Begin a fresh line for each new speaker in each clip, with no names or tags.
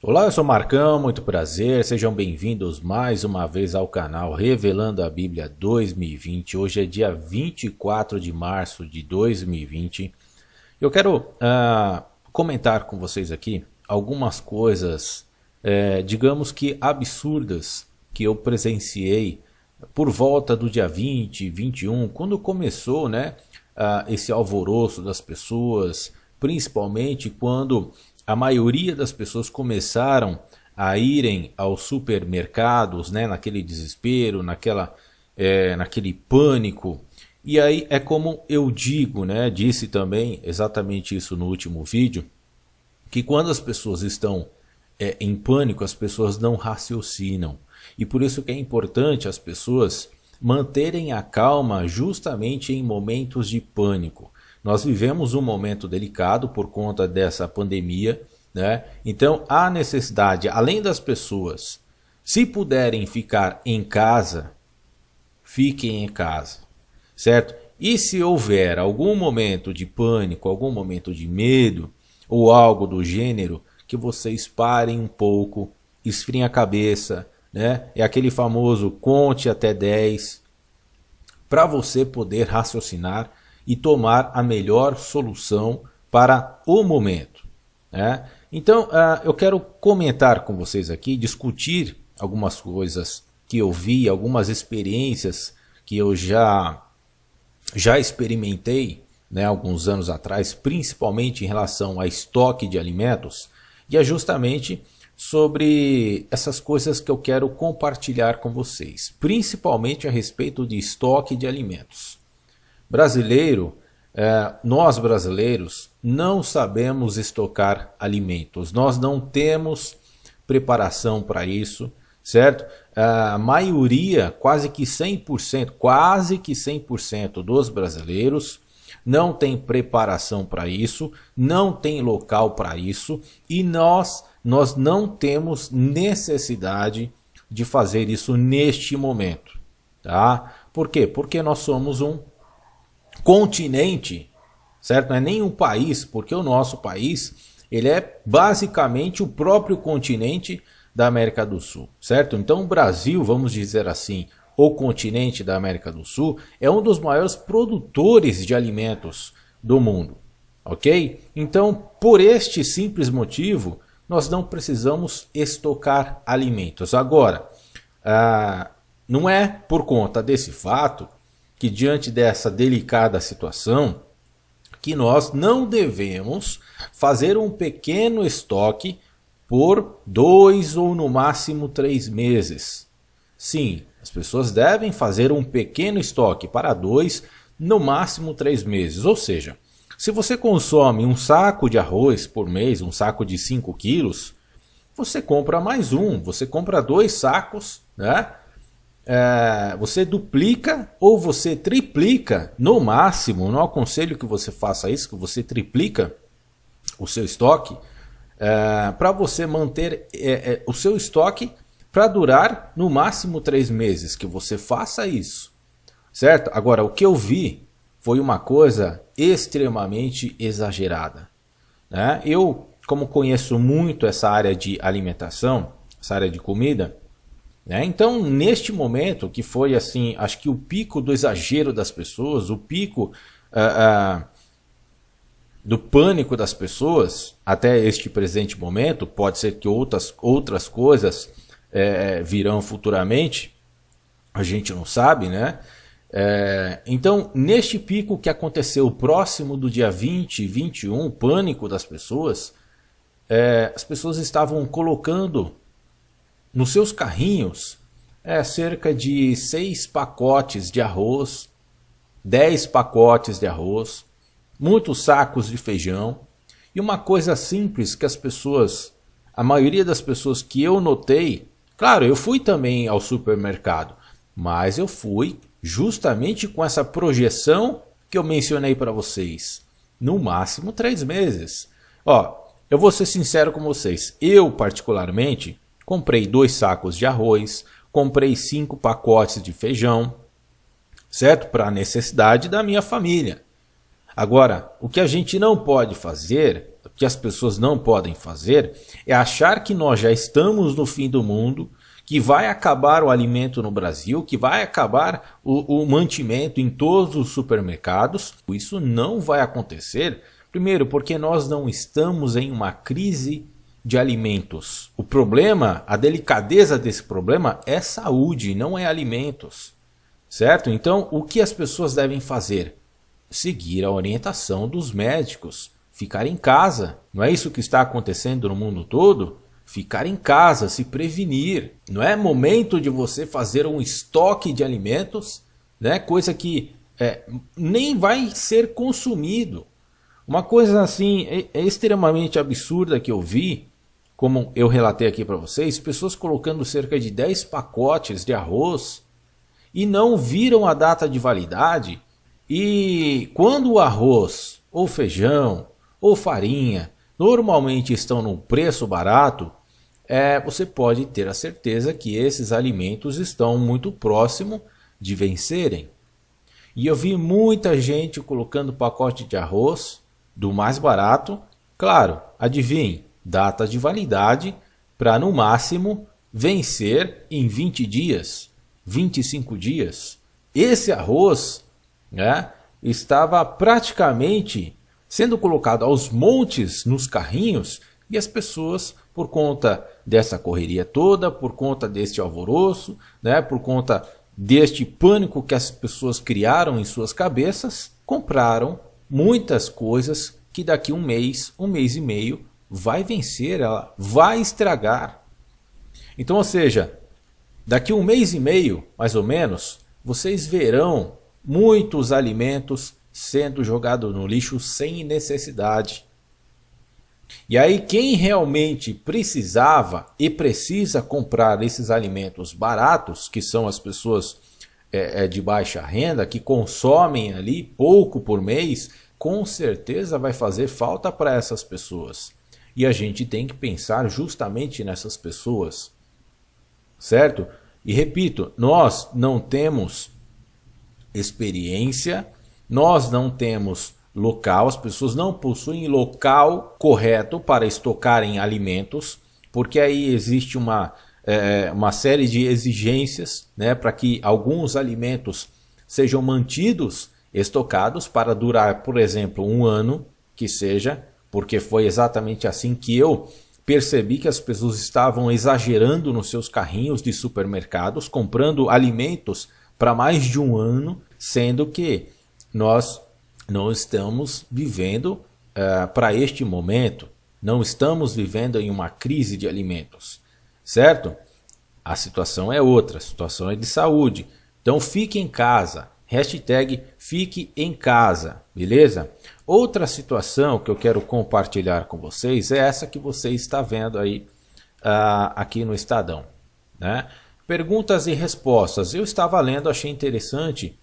Olá, eu sou Marcão, muito prazer, sejam bem-vindos mais uma vez ao canal Revelando a Bíblia 2020. Hoje é dia 24 de março de 2020. Eu quero comentar com vocês aqui algumas coisas, digamos que absurdas, que eu presenciei por volta do dia 20, 21, quando começou, esse alvoroço das pessoas, principalmente quando a maioria das pessoas começaram a irem aos supermercados, naquele desespero, naquele pânico. E aí é como eu digo, disse também exatamente isso no último vídeo, que quando as pessoas estão em pânico, as pessoas não raciocinam. E por isso que é importante as pessoas manterem a calma justamente em momentos de pânico. Nós vivemos um momento delicado por conta dessa pandemia, Então há necessidade, além das pessoas, se puderem ficar em casa, fiquem em casa, certo? E se houver algum momento de pânico, algum momento de medo ou algo do gênero, que vocês parem um pouco, esfriem a cabeça, É aquele famoso conte até 10, para você poder raciocinar e tomar a melhor solução para o momento. Então, eu quero comentar com vocês aqui, discutir algumas coisas que eu vi, algumas experiências que eu já experimentei, alguns anos atrás, principalmente em relação a estoque de alimentos, e é justamente sobre essas coisas que eu quero compartilhar com vocês, principalmente a respeito de estoque de alimentos. Nós brasileiros não sabemos estocar alimentos, nós não temos preparação para isso, certo? A maioria, quase que 100% dos brasileiros não tem preparação para isso, não tem local para isso e nós não temos necessidade de fazer isso neste momento, tá? Por quê? Porque nós somos um continente, certo? Não é nem um país, porque o nosso país ele é basicamente o próprio continente da América do Sul, certo? Então o Brasil, vamos dizer assim, o continente da América do Sul, é um dos maiores produtores de alimentos do mundo, ok? Então, por este simples motivo, nós não precisamos estocar alimentos. Agora, não é por conta desse fato que diante dessa delicada situação, que nós não devemos fazer um pequeno estoque por 2 ou no máximo 3 meses. Sim, as pessoas devem fazer um pequeno estoque para 2, no máximo 3 meses. Ou seja, se você consome um saco de arroz por mês, um saco de 5 quilos, você compra mais um, você compra 2 sacos, você duplica ou você triplica, no máximo, não aconselho que você faça isso, que você triplica o seu estoque, para você manter o seu estoque para durar no máximo 3 meses, que você faça isso, certo? Agora, o que eu vi foi uma coisa extremamente exagerada. Eu, como conheço muito essa área de alimentação, essa área de comida, então neste momento que foi assim, acho que o pico do exagero das pessoas, o pico do pânico das pessoas, até este presente momento, pode ser que outras coisas virão futuramente, a gente não sabe, então, neste pico que aconteceu próximo do dia 20, 21, o pânico das pessoas, as pessoas estavam colocando nos seus carrinhos cerca de 6 pacotes de arroz, 10 pacotes de arroz, muitos sacos de feijão. E uma coisa simples que a maioria das pessoas que eu notei, claro, eu fui também ao supermercado, mas eu fui justamente com essa projeção que eu mencionei para vocês, no máximo 3 meses. Eu vou ser sincero com vocês, eu particularmente comprei 2 sacos de arroz, comprei 5 pacotes de feijão, certo? Para a necessidade da minha família. Agora, o que a gente não pode fazer que as pessoas não podem fazer é achar que nós já estamos no fim do mundo, que vai acabar o alimento no Brasil, que vai acabar o mantimento em todos os supermercados. Isso não vai acontecer. Primeiro, porque nós não estamos em uma crise de alimentos. O problema, a delicadeza desse problema é saúde, não é alimentos. Certo? Então, o que as pessoas devem fazer? Seguir a orientação dos médicos. Ficar em casa. Não é isso que está acontecendo no mundo todo? Ficar em casa, se prevenir. Não é momento de você fazer um estoque de alimentos, né? Coisa que nem vai ser consumido. Uma coisa assim extremamente absurda que eu vi, como eu relatei aqui para vocês, pessoas colocando cerca de 10 pacotes de arroz e não viram a data de validade. E quando o arroz, ou feijão, ou farinha, normalmente estão num preço barato, você pode ter a certeza que esses alimentos estão muito próximo de vencerem. E eu vi muita gente colocando pacote de arroz do mais barato. Claro, adivinhe, data de validade para no máximo vencer em 20 dias, 25 dias. Esse arroz, né, estava praticamente sendo colocado aos montes nos carrinhos e as pessoas, por conta dessa correria toda, por conta deste alvoroço, né, por conta deste pânico que as pessoas criaram em suas cabeças, compraram muitas coisas que daqui um mês e meio, vai vencer, ela vai estragar. Então, ou seja, daqui um mês e meio, mais ou menos, vocês verão muitos alimentos sendo jogados no lixo sem necessidade. E aí quem realmente precisava e precisa comprar esses alimentos baratos, que são as pessoas de baixa renda, que consomem ali pouco por mês, com certeza vai fazer falta para essas pessoas. E a gente tem que pensar justamente nessas pessoas, certo? E repito, nós não temos experiência, nós não temos local, as pessoas não possuem local correto para estocarem alimentos, porque aí existe uma série de exigências, né, para que alguns alimentos sejam mantidos estocados para durar, por exemplo, um ano, que seja, porque foi exatamente assim que eu percebi que as pessoas estavam exagerando nos seus carrinhos de supermercados, comprando alimentos para mais de um ano, sendo que nós não estamos vivendo para este momento, não estamos vivendo em uma crise de alimentos, certo? A situação é outra, a situação é de saúde. Então fique em casa, hashtag fique em casa, beleza? Outra situação que eu quero compartilhar com vocês é essa que você está vendo aí aqui no Estadão, né? Perguntas e respostas. Eu estava lendo, achei interessante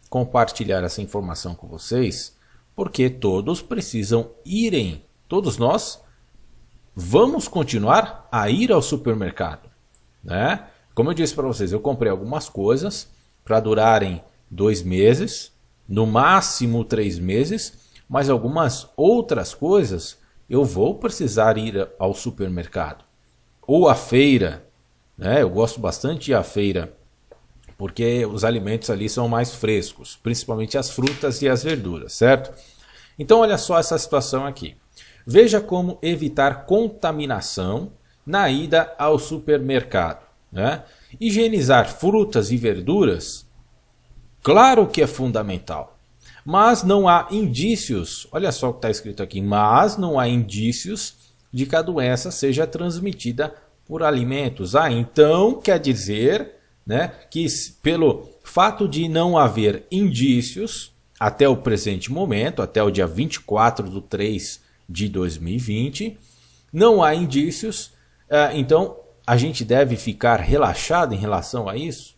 compartilhar essa informação com vocês, porque todos precisam irem, todos nós vamos continuar a ir ao supermercado, né? Como eu disse para vocês, eu comprei algumas coisas para durarem 2 meses, no máximo 3 meses, mas algumas outras coisas eu vou precisar ir ao supermercado ou à feira, né? Eu gosto bastante de ir à feira, porque os alimentos ali são mais frescos, principalmente as frutas e as verduras, certo? Então olha só essa situação aqui. Veja como evitar contaminação na ida ao supermercado, né? Higienizar frutas e verduras, claro que é fundamental, mas não há indícios, olha só o que está escrito aqui, mas não há indícios de que a doença seja transmitida por alimentos. Então quer dizer, né, que pelo fato de não haver indícios até o presente momento, até o dia 24/3 de 2020, não há indícios, então a gente deve ficar relaxado em relação a isso?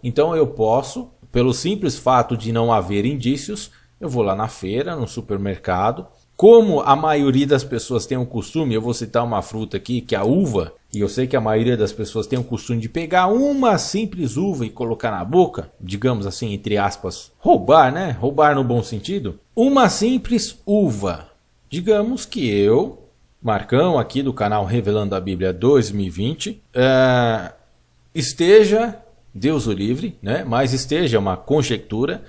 Então eu posso, pelo simples fato de não haver indícios, eu vou lá na feira, no supermercado, Como a maioria das pessoas tem um costume, eu vou citar uma fruta aqui, que é a uva, e eu sei que a maioria das pessoas tem o costume de pegar uma simples uva e colocar na boca, digamos assim, entre aspas, roubar, né? Roubar no bom sentido. Uma simples uva. Digamos que eu, Marcão, aqui do canal Revelando a Bíblia 2020, esteja, Deus o livre, né? Mas esteja uma conjectura,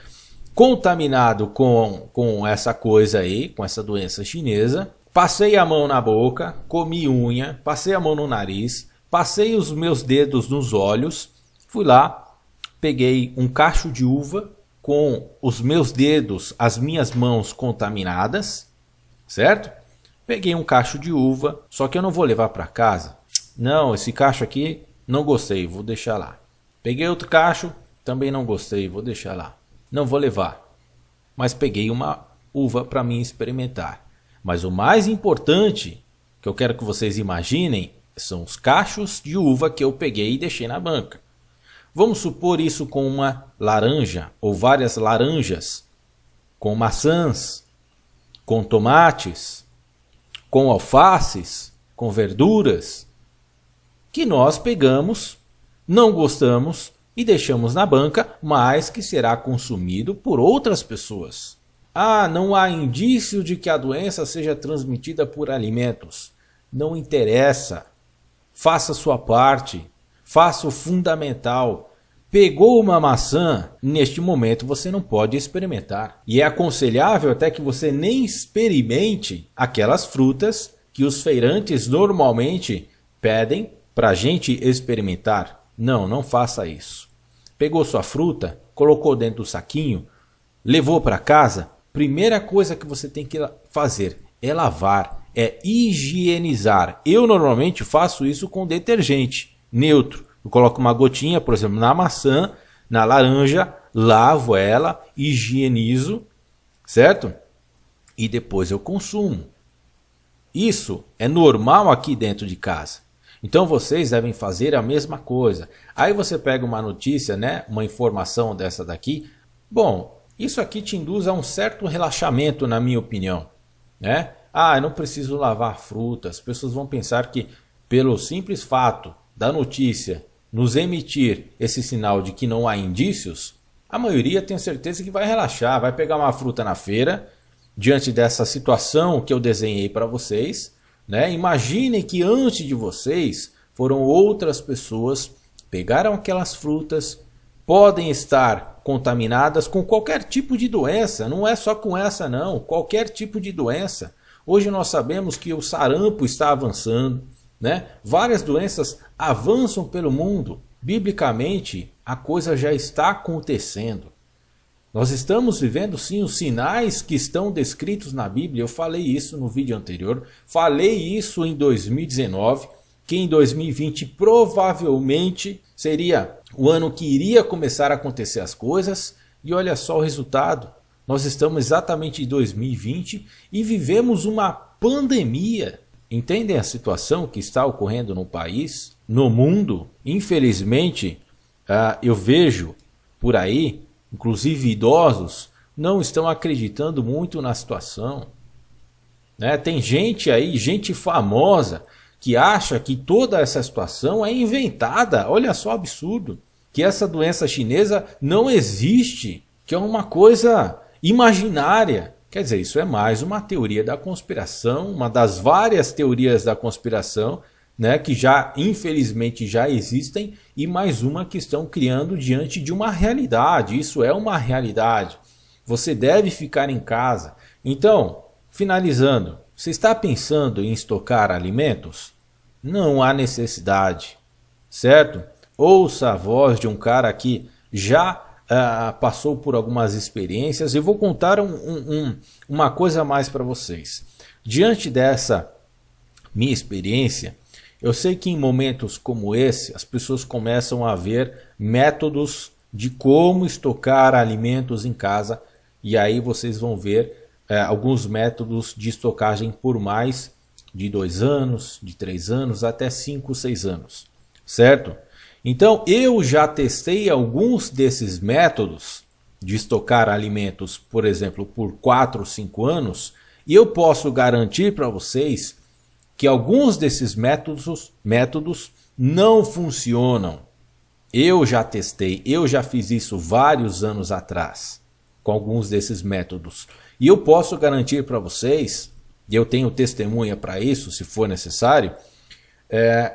contaminado com essa coisa aí, com essa doença chinesa, passei a mão na boca, comi unha, passei a mão no nariz, passei os meus dedos nos olhos, fui lá, peguei um cacho de uva com os meus dedos, as minhas mãos contaminadas, certo? Peguei um cacho de uva, só que eu não vou levar para casa. Não, esse cacho aqui não gostei, vou deixar lá. Peguei outro cacho, também não gostei, vou deixar lá. Não vou levar, mas peguei uma uva para mim experimentar. Mas o mais importante que eu quero que vocês imaginem são os cachos de uva que eu peguei e deixei na banca. Vamos supor isso com uma laranja ou várias laranjas, com maçãs, com tomates, com alfaces, com verduras, que nós pegamos, não gostamos e deixamos na banca, mas que será consumido por outras pessoas. Ah, não há indício de que a doença seja transmitida por alimentos. Não interessa. Faça sua parte. Faça o fundamental. Pegou uma maçã, neste momento você não pode experimentar. E é aconselhável até que você nem experimente aquelas frutas que os feirantes normalmente pedem para a gente experimentar. Não, não faça isso. Pegou sua fruta, colocou dentro do saquinho, levou para casa. Primeira coisa que você tem que fazer é lavar, é higienizar. Eu normalmente faço isso com detergente neutro. Eu coloco uma gotinha, por exemplo, na maçã, na laranja, lavo ela, higienizo, certo? E depois eu consumo. Isso é normal aqui dentro de casa. Então vocês devem fazer a mesma coisa. Aí você pega uma notícia, né, uma informação dessa daqui. Bom, isso aqui te induz a um certo relaxamento, na minha opinião, né? Ah, eu não preciso lavar frutas. As pessoas vão pensar que pelo simples fato da notícia nos emitir esse sinal de que não há indícios, a maioria tem certeza que vai relaxar, vai pegar uma fruta na feira, diante dessa situação que eu desenhei para vocês, né? Imaginem que antes de vocês foram outras pessoas, pegaram aquelas frutas, podem estar contaminadas com qualquer tipo de doença, não é só com essa não, qualquer tipo de doença. Hoje nós sabemos que o sarampo está avançando, né? Várias doenças avançam pelo mundo. Biblicamente, a coisa já está acontecendo. Nós estamos vivendo sim os sinais que estão descritos na Bíblia. Eu falei isso no vídeo anterior, falei isso em 2019, que em 2020 provavelmente seria o ano que iria começar a acontecer as coisas. E olha só o resultado. Nós estamos exatamente em 2020 e vivemos uma pandemia. Entendem a situação que está ocorrendo no país, no mundo? Infelizmente, eu vejo por aí, inclusive idosos, não estão acreditando muito na situação, né? Tem gente aí, gente famosa, que acha que toda essa situação é inventada. Olha só o absurdo. Que essa doença chinesa não existe, que é uma coisa imaginária. Quer dizer, isso é mais uma teoria da conspiração, uma das várias teorias da conspiração, né, que já, infelizmente, já existem, e mais uma que estão criando diante de uma realidade. Isso é uma realidade. Você deve ficar em casa. Então, finalizando, você está pensando em estocar alimentos? Não há necessidade, certo? Ouça a voz de um cara que já passou por algumas experiências. Eu vou contar uma coisa a mais para vocês. Diante dessa minha experiência, eu sei que em momentos como esse, as pessoas começam a ver métodos de como estocar alimentos em casa. E aí vocês vão ver alguns métodos de estocagem por mais de 2 anos, de 3 anos, até 5, 6 anos, certo? Então eu já testei alguns desses métodos de estocar alimentos, por exemplo, por 4 ou 5 anos, E eu posso garantir para vocês que alguns desses métodos não funcionam. Eu já testei, eu já fiz isso vários anos atrás, com alguns desses métodos. E eu posso garantir para vocês, e eu tenho testemunha para isso, se for necessário,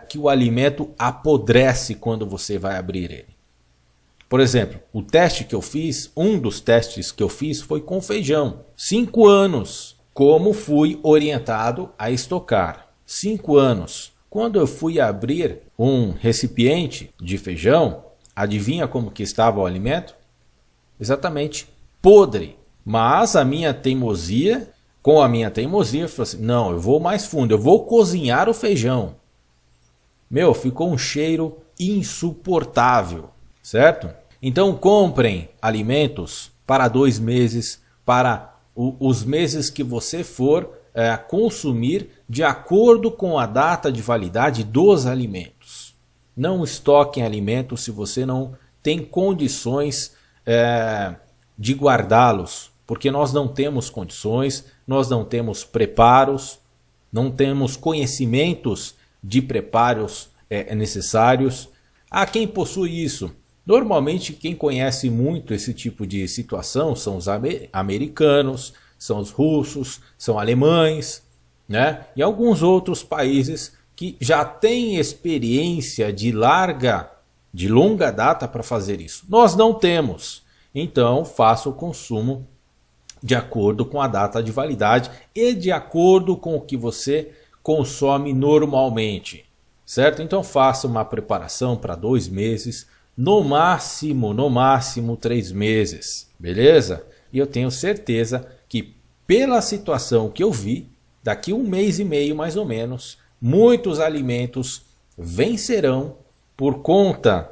que o alimento apodrece quando você vai abrir ele. Por exemplo, o teste que eu fiz, um dos testes que eu fiz foi com feijão. 5 anos, como fui orientado a estocar. 5 anos. Quando eu fui abrir um recipiente de feijão, adivinha como que estava o alimento? Exatamente, podre. Mas com a minha teimosia, eu falei assim, não, eu vou mais fundo, eu vou cozinhar o feijão. Meu, ficou um cheiro insuportável, certo? Então comprem alimentos para 2 meses, para os meses que você for consumir de acordo com a data de validade dos alimentos. Não estoquem alimentos se você não tem condições de guardá-los, porque nós não temos condições, nós não temos preparos, não temos conhecimentos de preparos necessários. Quem possui isso? Normalmente quem conhece muito esse tipo de situação são os americanos, são os russos, são alemães, né? E alguns outros países que já têm experiência de longa data para fazer isso. Nós não temos. Então faça o consumo de acordo com a data de validade e de acordo com o que você consome normalmente, certo? Então faça uma preparação para 2 meses, no máximo 3 meses, beleza? E eu tenho certeza que pela situação que eu vi, daqui 1 mês e meio mais ou menos, muitos alimentos vencerão por conta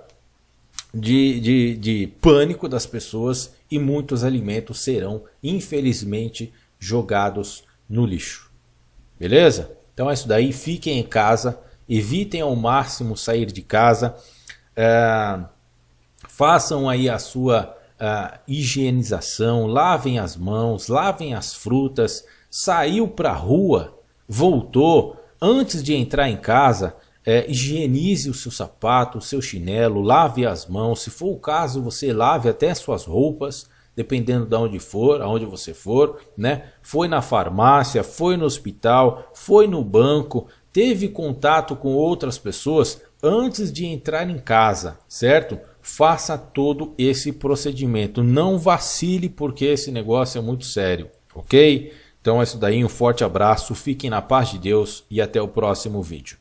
de pânico das pessoas e muitos alimentos serão, infelizmente, jogados no lixo. Beleza? Então é isso daí, fiquem em casa, evitem ao máximo sair de casa, façam aí a sua higienização, lavem as mãos, lavem as frutas, saiu para a rua, voltou, antes de entrar em casa, higienize o seu sapato, o seu chinelo, lave as mãos, se for o caso você lave até suas roupas, dependendo de onde for, aonde você for, né? Foi na farmácia, foi no hospital, foi no banco, teve contato com outras pessoas antes de entrar em casa, certo? Faça todo esse procedimento, não vacile porque esse negócio é muito sério, ok? Então é isso daí, um forte abraço, fiquem na paz de Deus e até o próximo vídeo.